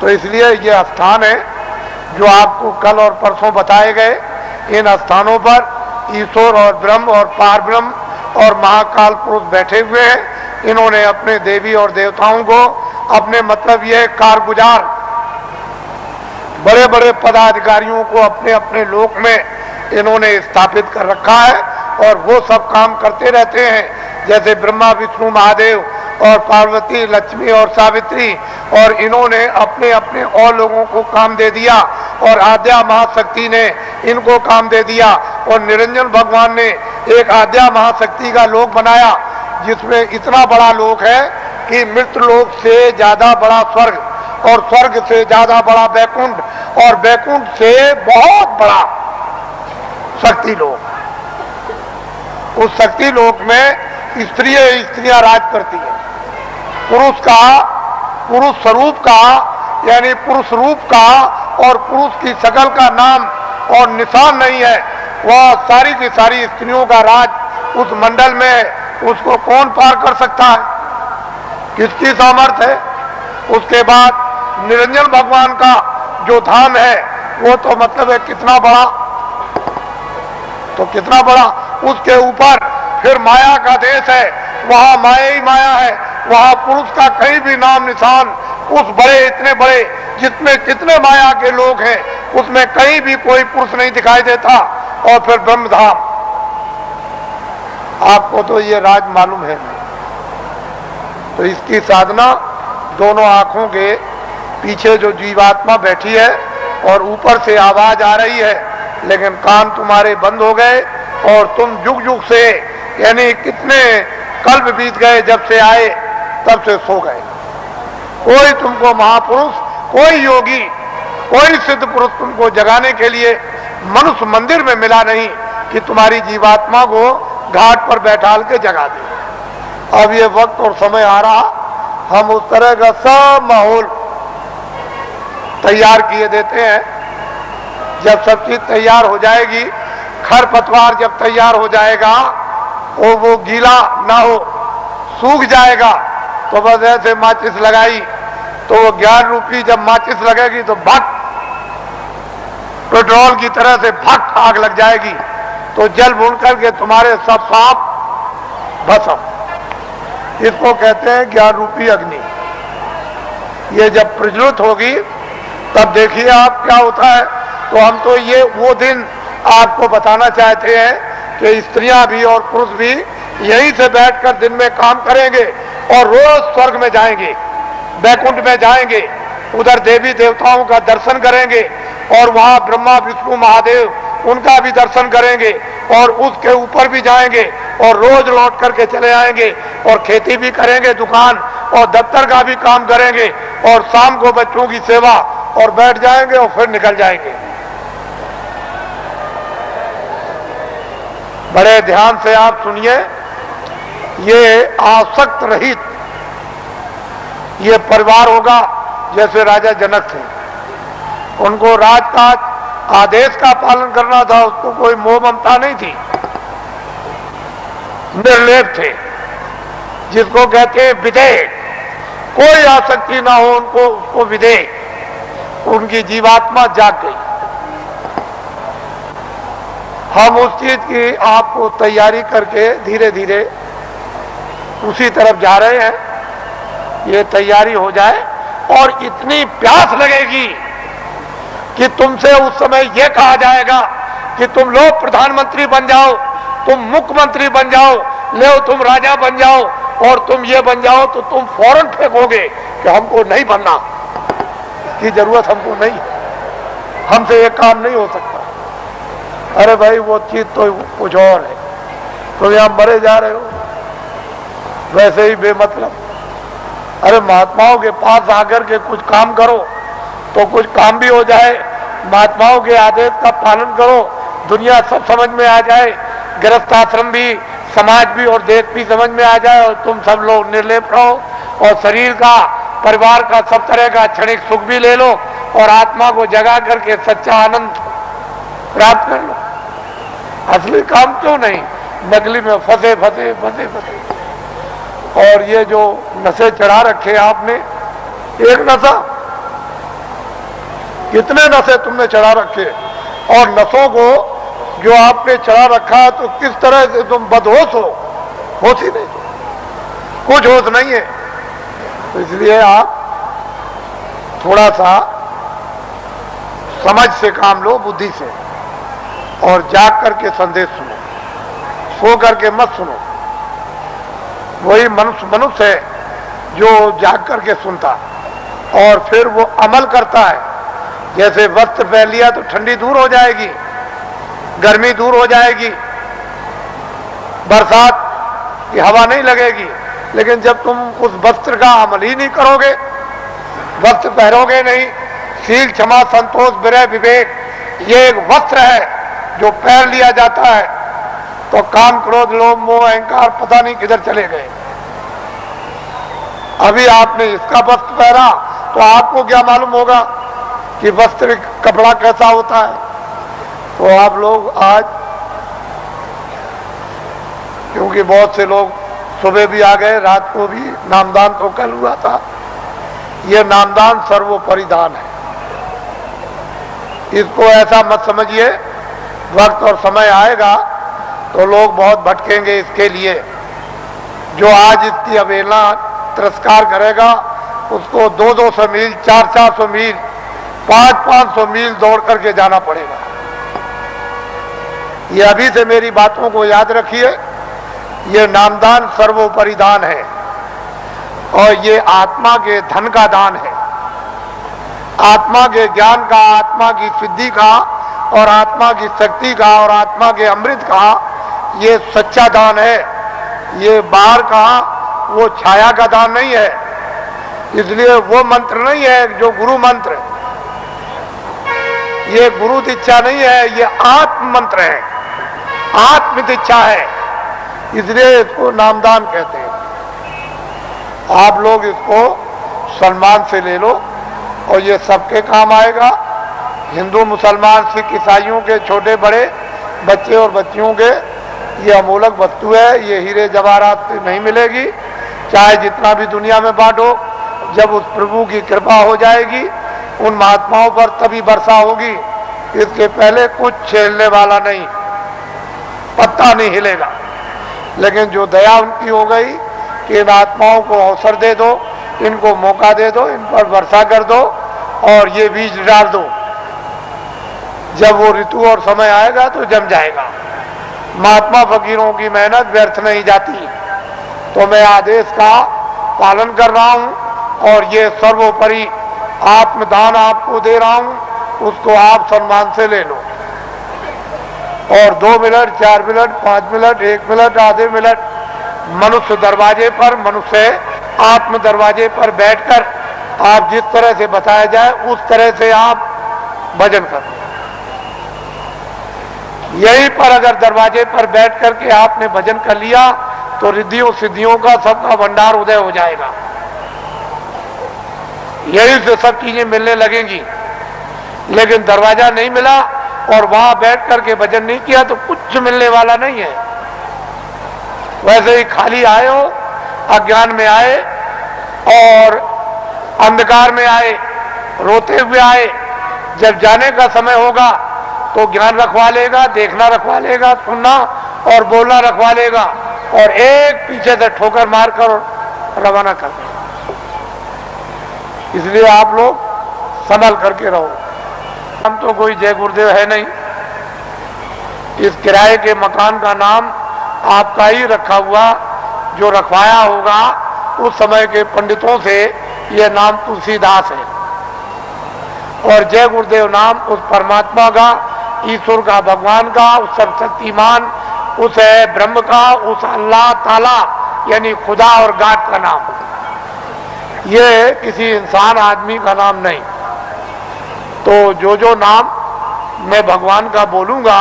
तो इसलिए ये स्थान है जो आपको कल और परसों बताए गए। इन स्थानों पर ईश्वर और ब्रह्म और पारब्रह्म और महाकाल पुरुष बैठे हुए हैं। इन्होंने अपने देवी और देवताओं को अपने मतलब ये कारगुजार बड़े बड़े पदाधिकारियों को अपने अपने लोक में इन्होंने स्थापित कर रखा है और वो सब काम करते रहते हैं। जैसे ब्रह्मा विष्णु महादेव और पार्वती लक्ष्मी और सावित्री, और इन्होंने अपने अपने और लोगों को काम दे दिया और आद्या महाशक्ति ने इनको काम दे दिया और निरंजन भगवान ने एक आद्या महाशक्ति का लोक बनाया जिसमें इतना बड़ा लोक है कि मृत लोक से ज्यादा बड़ा स्वर्ग और स्वर्ग से ज्यादा बड़ा बैकुंठ और बैकुंठ से बहुत बड़ा शक्ति लोक। उस शक्ति लोक में स्त्रियां राज करती हैं। पुरुष स्वरूप का यानी पुरुष रूप का और पुरुष की शकल का नाम और निशान नहीं है। वह सारी की सारी स्त्रियों का राज उस मंडल में उसको कौन पार कर सकता है, किसकी सामर्थ्य है। उसके बाद निरंजन भगवान का जो धाम है वो तो मतलब है कितना बड़ा, तो कितना बड़ा। उसके ऊपर फिर माया का देश है, वहां माया ही माया है। वहां पुरुष का कहीं भी नाम निशान उस बड़े इतने बड़े जितने कितने माया के लोग हैं उसमें कहीं भी कोई पुरुष नहीं दिखाई देता। और फिर ब्रह्मधाम, आपको तो ये राज मालूम है। तो इसकी साधना दोनों आंखों के पीछे जो जीवात्मा बैठी है और ऊपर से आवाज आ रही है, लेकिन कान तुम्हारे बंद हो गए और तुम जुग जुग से यानी कितने कल्प बीत गए जब से आए तब से सो गए। कोई तुमको महापुरुष, कोई योगी, कोई सिद्ध पुरुष तुमको जगाने के लिए मनुष्य मंदिर में मिला नहीं कि तुम्हारी जीवात्मा को घाट पर बैठाल के जगा दे। अब ये वक्त और समय आ रहा, हम उस तरह का सब माहौल तैयार किए देते हैं। जब सब चीज तैयार हो जाएगी, खरपतवार जब तैयार हो जाएगा और वो गीला ना हो, सूख जाएगा, तो बस ऐसे माचिस लगाई तो वो ज्ञान रूपी जब माचिस लगेगी तो भट पेट्रोल की तरह से भट आग लग जाएगी। तो जल भून करके तुम्हारे सब पाप भस्म। इसको कहते हैं ज्ञान रूपी अग्नि। ये जब प्रज्वलित होगी तब देखिए आप क्या होता है। तो हम तो ये वो दिन आपको बताना चाहते हैं कि स्त्रियां भी और पुरुष भी यहीं से बैठकर दिन में काम करेंगे और रोज स्वर्ग में जाएंगे, बैकुंठ में जाएंगे, उधर देवी देवताओं का दर्शन करेंगे और वहां ब्रह्मा विष्णु महादेव उनका भी दर्शन करेंगे और उसके ऊपर भी जाएंगे और रोज लौट करके चले आएंगे और खेती भी करेंगे, दुकान और दफ्तर का भी काम करेंगे और शाम को बच्चों की सेवा और बैठ जाएंगे और फिर निकल जाएंगे। बड़े ध्यान से आप सुनिए, ये आसक्त रहित ये परिवार होगा जैसे राजा जनक थे। उनको राजकाज आदेश का पालन करना था, उसको कोई मोह ममता नहीं थी, निर्लेप थे, जिसको कहते हैं विदेह। कोई आसक्ति ना हो उनको, उसको विदेह। उनकी जीवात्मा जाग गई। हम उस चीज की आपको तैयारी करके धीरे धीरे उसी तरफ जा रहे हैं। ये तैयारी हो जाए और इतनी प्यास लगेगी कि तुमसे उस समय ये कहा जाएगा कि तुम लोग प्रधानमंत्री बन जाओ, तुम मुख्यमंत्री बन जाओ, ले तुम राजा बन जाओ और तुम ये बन जाओ, तो तुम फौरन फेंकोगे कि हमको नहीं बनना, की जरूरत हमको नहीं, हमसे ये काम नहीं हो सकता। अरे भाई वो चीज तो कुछ और है। तो यहां मरे जा रहे हो वैसे ही बेमतलब। अरे महात्माओं के पास आकर के कुछ काम करो तो कुछ काम भी हो जाए, महात्माओं के आदेश का पालन करो, दुनिया सब समझ में आ जाए, गृहस्थ आश्रम भी, समाज भी और देश भी समझ में आ जाए और तुम सब लोग निर्लेप रहो और शरीर का, परिवार का, सब तरह का क्षणिक सुख भी ले लो और आत्मा को जगा करके सच्चा आनंद प्राप्त कर लो। असली काम क्यों नहीं, नकली में फंसे फंसे फंसे फंसे। और ये जो नशे चढ़ा रखे आपने, एक नशा कितने नशे तुमने चढ़ा रखे, और नशों को जो आपने चढ़ा रखा है तो किस तरह से तुम बदहोश हो, होश ही नहीं, कुछ होश नहीं है। तो इसलिए आप थोड़ा सा समझ से काम लो, बुद्धि से, और जाग करके संदेश सुनो, सो करके मत सुनो। वही मनुष्य है जो जाग करके सुनता और फिर वो अमल करता है। जैसे वस्त्र पहन लिया तो ठंडी दूर हो जाएगी, गर्मी दूर हो जाएगी, बरसात की हवा नहीं लगेगी, लेकिन जब तुम उस वस्त्र का अमल ही नहीं करोगे, वस्त्र पहनोगे नहीं, शील क्षमा संतोष विरय विवेक ये एक वस्त्र है जो पहन लिया जाता है, तो काम क्रोध लोभ मोह अहंकार पता नहीं किधर चले गए। अभी आपने इसका वस्त्र पहना तो आपको क्या मालूम होगा कि वस्त्र कपड़ा कैसा होता है। तो आप लोग आज, क्योंकि बहुत से लोग सुबह भी आ गए, रात को भी, नामदान तो कल हुआ था, यह नामदान सर्वोपरि दान है। इसको ऐसा मत समझिए, वक्त और समय आएगा तो लोग बहुत भटकेंगे इसके लिए। जो आज इसकी अवहेलना तिरस्कार करेगा उसको 200-200 मील 400-400 मील 500-500 मील दौड़ करके जाना पड़ेगा। ये अभी से मेरी बातों को याद रखिए। ये नामदान सर्वोपरि दान है और ये आत्मा के धन का दान है, आत्मा के ज्ञान का, आत्मा की सिद्धि का और आत्मा की शक्ति का और आत्मा के अमृत का ये सच्चा दान है। ये बाहर का वो छाया का दान नहीं है। इसलिए वो मंत्र नहीं है जो गुरु मंत्र, ये गुरु दीक्षा नहीं है, ये आत्म मंत्र है, आत्म दीक्षा है। इसलिए इसको नामदान कहते हैं। आप लोग इसको सम्मान से ले लो और ये सबके काम आएगा। हिंदू मुसलमान सिख ईसाइयों के छोटे बड़े बच्चे और बच्चियों के ये अमूलक वस्तु है, ये हीरे जवाहरात से नहीं मिलेगी। चाहे जितना भी दुनिया में बांटो, जब उस प्रभु की कृपा हो जाएगी उन महात्माओं पर तभी वर्षा होगी। इसके पहले कुछ छेड़ने वाला नहीं, पत्ता नहीं हिलेगा। लेकिन जो दया उनकी हो गई कि इन आत्माओं को अवसर दे दो, इनको मौका दे दो, इन पर वर्षा कर दो और ये बीज डाल दो, जब वो ऋतु और समय आएगा तो जम जाएगा। महात्मा फकीरों की मेहनत व्यर्थ नहीं जाती। तो मैं आदेश का पालन कर रहा हूं और ये सर्वोपरि आत्मदान आपको दे रहा हूं, उसको आप सम्मान से ले लो। और 2 मिनट 4 मिनट 5 मिनट 1 मिनट आधे मिनट मनुष्य दरवाजे पर, मनुष्य आत्म दरवाजे पर बैठकर आप जिस तरह से बताया जाए उस तरह से आप भजन करो। यहीं पर अगर दरवाजे पर बैठ करके आपने भजन कर लिया तो रिद्धियों सिद्धियों का सबका भंडार उदय हो जाएगा। यहीं से सब चीजें मिलने लगेंगी। लेकिन दरवाजा नहीं मिला और वहां बैठ करके भजन नहीं किया तो कुछ मिलने वाला नहीं है। वैसे ही खाली आए हो, अज्ञान में आए और अंधकार में आए, रोते हुए आए। जब जाने का समय होगा तो ज्ञान रखवा लेगा, देखना रखवा लेगा, सुनना और बोलना रखवा लेगा और एक पीछे से ठोकर मारकर रवाना कर देगा। इसलिए आप लोग संभल करके रहो। हम तो कोई जय गुरुदेव है नहीं। इस किराए के मकान का नाम आपका ही रखा हुआ, जो रखवाया होगा उस समय के पंडितों से, यह नाम तुलसीदास है। और जय गुरुदेव नाम उस परमात्मा का, ईश्वर का, भगवान का, उस सर्वशक्तिमान, उस ब्रह्म का, उस अल्लाह ताला यानी खुदा और गाड का नाम। ये किसी इंसान आदमी का नाम नहीं। तो जो नाम मैं भगवान का बोलूंगा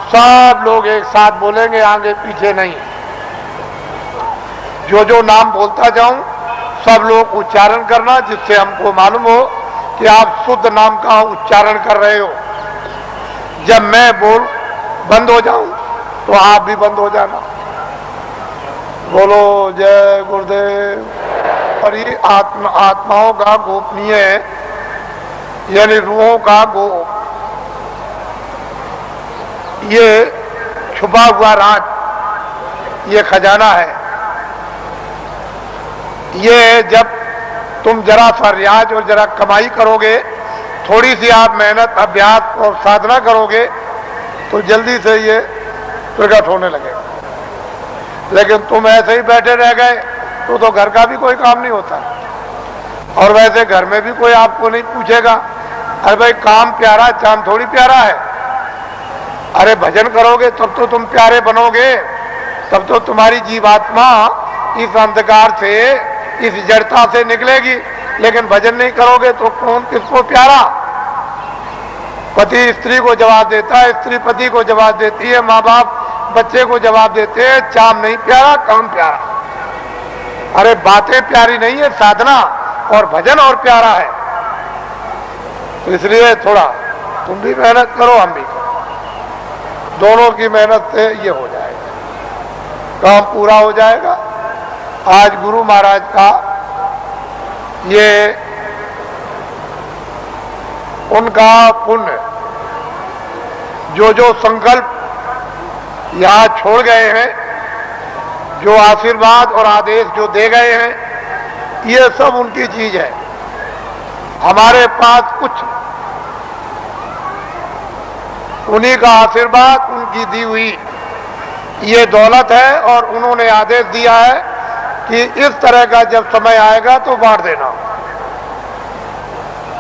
सब लोग एक साथ बोलेंगे, आगे पीछे नहीं। जो नाम बोलता जाऊं सब लोग उच्चारण करना, जिससे हमको मालूम हो कि आप शुद्ध नाम का उच्चारण कर रहे हो। जब मैं बोल बंद हो जाऊं तो आप भी बंद हो जाना। बोलो जय गुरुदेव। और ये आत्माओं का गोपनीय यानी रूहों का गो, ये छुपा हुआ राज, ये खजाना है। ये जब तुम जरा सा रियाज और जरा कमाई करोगे, थोड़ी सी आप मेहनत अभ्यास और साधना करोगे, तो जल्दी से ये प्रकट होने लगेगा। लेकिन तुम ऐसे ही बैठे रह गए तो घर का भी कोई काम नहीं होता। और वैसे घर में भी कोई आपको नहीं पूछेगा, अरे भाई काम प्यारा, चांद थोड़ी प्यारा है। अरे भजन करोगे तब तो तुम प्यारे बनोगे, तब तो तुम्हारी जीवात्मा इस अंधकार से, इस जड़ता से निकलेगी। लेकिन भजन नहीं करोगे तो कौन किसको प्यारा? पति स्त्री को जवाब देता है, स्त्री पति को जवाब देती है, माँ बाप बच्चे को जवाब देते हैं, चाम नहीं प्यारा, काम प्यारा। अरे बातें प्यारी नहीं है, साधना और भजन और प्यारा है। तो इसलिए थोड़ा तुम भी मेहनत करो, हम भी करो, दोनों की मेहनत से ये हो जाएगा, काम पूरा हो जाएगा। आज गुरु महाराज का ये उनका पुण्य, जो संकल्प यहां छोड़ गए हैं, जो आशीर्वाद और आदेश जो दे गए हैं, ये सब उनकी चीज है। हमारे पास कुछ उन्हीं का आशीर्वाद, उनकी दी हुई ये दौलत है। और उन्होंने आदेश दिया है कि इस तरह का जब समय आएगा तो बांट देना,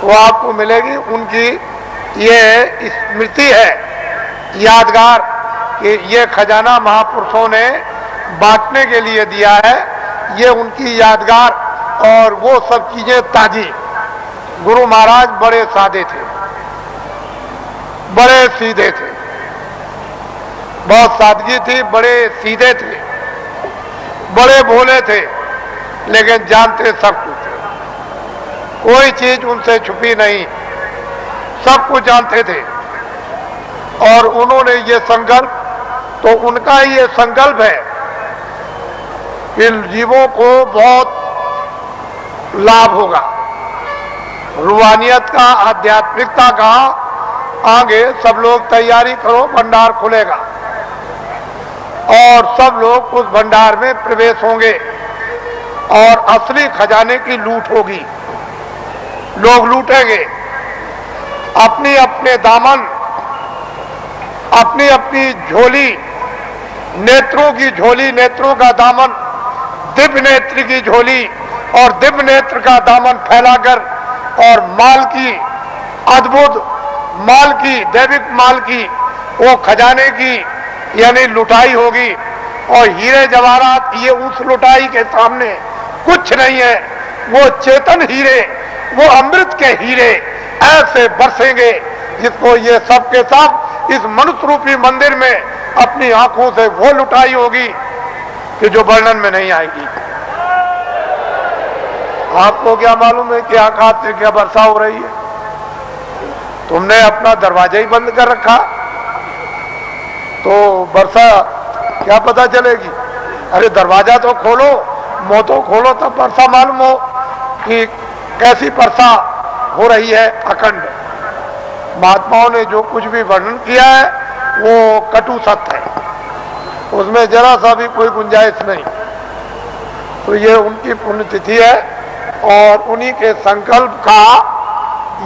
वो आपको मिलेगी। उनकी ये स्मृति है, यादगार, कि ये खजाना महापुरुषों ने बांटने के लिए दिया है। ये उनकी यादगार और वो सब चीजें ताजी। गुरु महाराज बड़े सादे थे, बड़े सीधे थे, बहुत सादगी थी, बड़े सीधे थे, बड़े भोले थे, लेकिन जानते सब कुछ थे। कोई चीज उनसे छुपी नहीं, सब कुछ जानते थे। और उन्होंने ये संकल्प, तो उनका ये संकल्प है कि जीवों को बहुत लाभ होगा, रूहानियत का, आध्यात्मिकता का। आगे सब लोग तैयारी करो, भंडार खुलेगा और सब लोग उस भंडार में प्रवेश होंगे और असली खजाने की लूट होगी। लोग लूटेंगे अपनी अपने दामन, अपनी अपनी झोली, नेत्रों की झोली, नेत्रों का दामन, दिव्य नेत्र की झोली और दिव्य नेत्र का दामन फैलाकर, और माल की, अद्भुत माल की, दैविक माल की, वो खजाने की यानी लुटाई होगी। और हीरे जवाहरात ये उस लुटाई के सामने कुछ नहीं है। वो चेतन हीरे, वो अमृत के हीरे ऐसे बरसेंगे जिसको ये सब के सब इस मनुष्य रूपी मंदिर में अपनी आंखों से वो लुटाई होगी कि जो वर्णन में नहीं आएगी। आपको क्या मालूम है कि आकाश से क्या वर्षा हो रही है? तुमने अपना दरवाजा ही बंद कर रखा, तो वर्षा क्या पता चलेगी? अरे दरवाजा तो खोलो, मुंह तो खोलो, तब वर्षा मालूम हो कि कैसी वर्षा हो रही है अखंड। महात्माओं ने जो कुछ भी वर्णन किया है वो कटु सत्य है, उसमें जरा सा भी कोई गुंजाइश नहीं। तो ये उनकी पुण्यतिथि है और उन्हीं के संकल्प का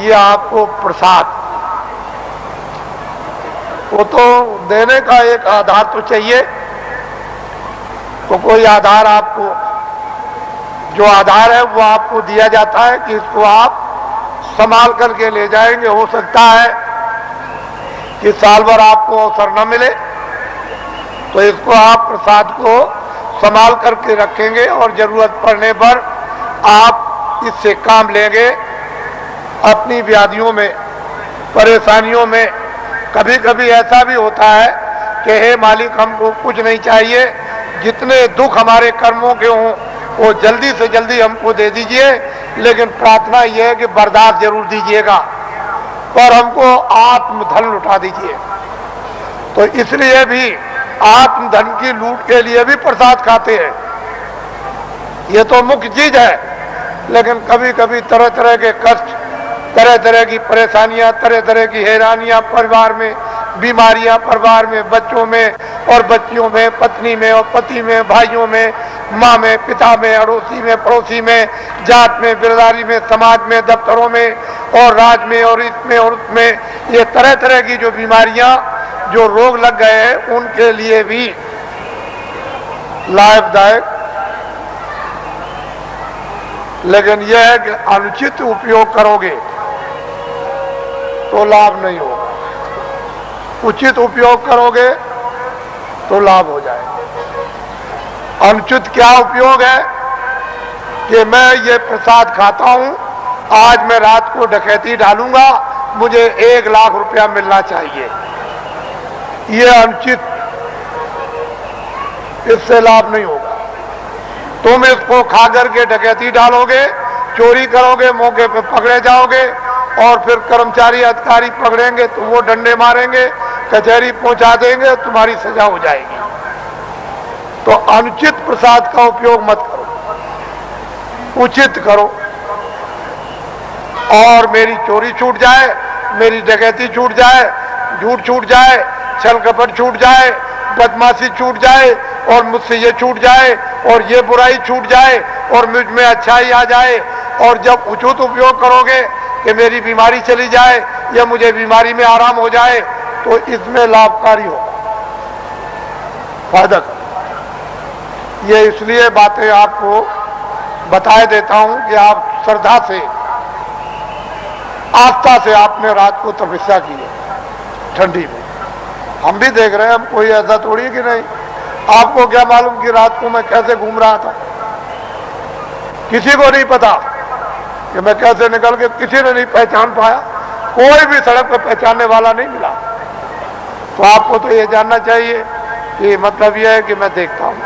ये आपको प्रसाद। वो तो देने का एक आधार तो चाहिए, तो कोई आधार आपको, जो आधार है वो आपको दिया जाता है कि इसको आप संभाल करके ले जाएंगे। हो सकता है कि साल भर आपको अवसर न मिले, तो इसको आप प्रसाद को संभाल करके रखेंगे और जरूरत पड़ने पर आप इससे काम लेंगे। अपनी व्याधियों में, परेशानियों में कभी कभी ऐसा भी होता है कि हे मालिक, हमको कुछ नहीं चाहिए, जितने दुख हमारे कर्मों के हों वो जल्दी से जल्दी हमको दे दीजिए, लेकिन प्रार्थना यह है कि बर्दाश्त जरूर दीजिएगा और हमको आत्मधन लुटा दीजिए। तो इसलिए भी आत्मधन की लूट के लिए भी प्रसाद खाते हैं। ये तो मुख्य चीज है, लेकिन कभी कभी तरह तरह के कष्ट तरह तरह की परेशानियां, तरह तरह की हैरानियां परिवार में, बीमारियां परिवार में, बच्चों में और बच्चियों में, पत्नी में और पति में, भाइयों में, माँ में, पिता में, अड़ोसी में, पड़ोसी में, जात में, बिरदारी में, समाज में, दफ्तरों में और राज में और इसमें और उसमें, ये तरह तरह की जो बीमारियां, जो रोग लग गए हैं, उनके लिए भी लाभदायक। लेकिन यह है कि अनुचित उपयोग करोगे तो लाभ नहीं होगा, उचित उपयोग करोगे तो लाभ हो जाएगा। अनुचित क्या उपयोग है कि मैं ये प्रसाद खाता हूं, आज मैं रात को डकैती डालूंगा, मुझे 1 लाख रुपया मिलना चाहिए, ये अनुचित, इससे लाभ नहीं होगा। तुम इसको खा करके डकैती डालोगे, चोरी करोगे, मौके पे पकड़े जाओगे और फिर कर्मचारी अधिकारी पकड़ेंगे तो वो डंडे मारेंगे, कचहरी पहुंचा देंगे, तुम्हारी सजा हो जाएगी। तो अनुचित प्रसाद का उपयोग मत करो, उचित करो। और मेरी चोरी छूट जाए, मेरी डकैती छूट जाए, झूठ छूट जाए, छल कपट छूट जाए, बदमाशी छूट जाए और मुझसे ये छूट जाए और ये बुराई छूट जाए और मुझ में अच्छाई आ जाए। और जब उचित उपयोग करोगे कि मेरी बीमारी चली जाए या मुझे बीमारी में आराम हो जाए, तो इसमें लाभकारी होगा, फायदा कर। ये इसलिए बातें आपको बताए देता हूं कि आप श्रद्धा से, आस्था से आपने रात को तपस्या की है ठंडी में। हम भी देख रहे हैं, हम कोई ऐसा थोड़ी है कि नहीं। आपको क्या मालूम कि रात को मैं कैसे घूम रहा था, किसी को नहीं पता कि मैं कैसे निकल के, किसी ने नहीं पहचान पाया, कोई भी सड़क पर पहचानने वाला नहीं मिला। तो आपको तो ये जानना चाहिए कि मतलब ये है कि मैं देखता हूँ,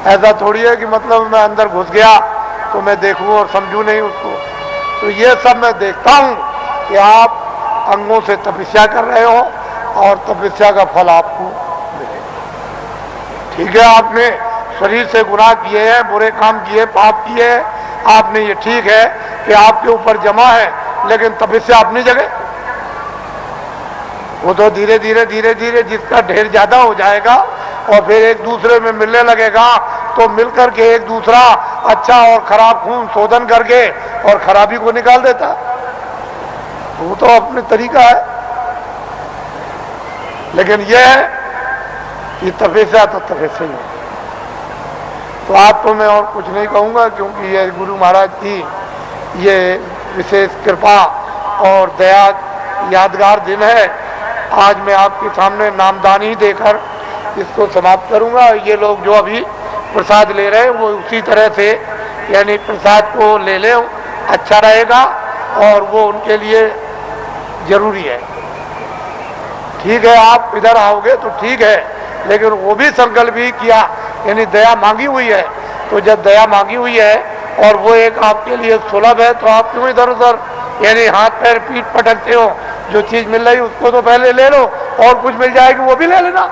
ऐसा थोड़ी है कि मतलब मैं अंदर घुस गया तो मैं देखूं और समझूं नहीं उसको। तो ये सब मैं देखता हूँ कि आप अंगों से तपस्या कर रहे हो और तपस्या का फल आपको मिलेगा। ठीक है, आपने शरीर से गुनाह किए हैं, बुरे काम किए, पाप किए हैं, आपने, ये ठीक है कि आपके ऊपर जमा है, लेकिन तपस्या अपनी जगह। वो तो धीरे धीरे धीरे धीरे जिसका ढेर ज्यादा हो जाएगा और फिर एक दूसरे में मिलने लगेगा, तो मिलकर के एक दूसरा अच्छा और खराब खून शोधन करके और खराबी को निकाल देता। वो तो अपने तरीका है। लेकिन यह है कि तपस्या तो तपस्या ही है। तो आपको मैं और कुछ नहीं कहूंगा, क्योंकि ये गुरु महाराज की ये विशेष कृपा और दया यादगार दिन है। आज मैं आपके सामने नामदानी देकर इसको समाप्त करूंगा। ये लोग जो अभी प्रसाद ले रहे हैं वो उसी तरह से, यानी प्रसाद को ले लें, अच्छा रहेगा और वो उनके लिए जरूरी है। ठीक है, आप इधर आओगे तो ठीक है, लेकिन वो भी संकल्प ही किया, यानी दया मांगी हुई है। तो जब दया मांगी हुई है और वो एक आपके लिए सुलभ है, तो आप क्यों इधर उधर यानी हाथ पैर पीठ पटकते हो? जो चीज मिल रही उसको तो पहले ले लो, और कुछ मिल जाएगी वो भी ले लेना।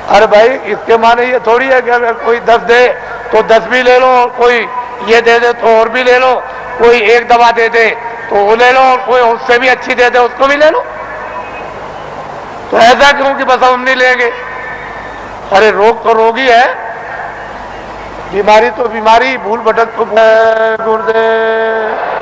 अरे भाई, इसके माने ये थोड़ी है कि अगर कोई 10 दे तो 10 भी ले लो, और कोई ये दे दे तो और भी ले लो, कोई एक दवा दे दे तो वो ले लो, और कोई उससे भी अच्छी दे दे उसको भी ले लो। तो ऐसा क्यों कि बस हम नहीं लेंगे? अरे रोग तो रोग ही है, बीमारी तो बीमारी, भूल भटक तो गुरुदेव।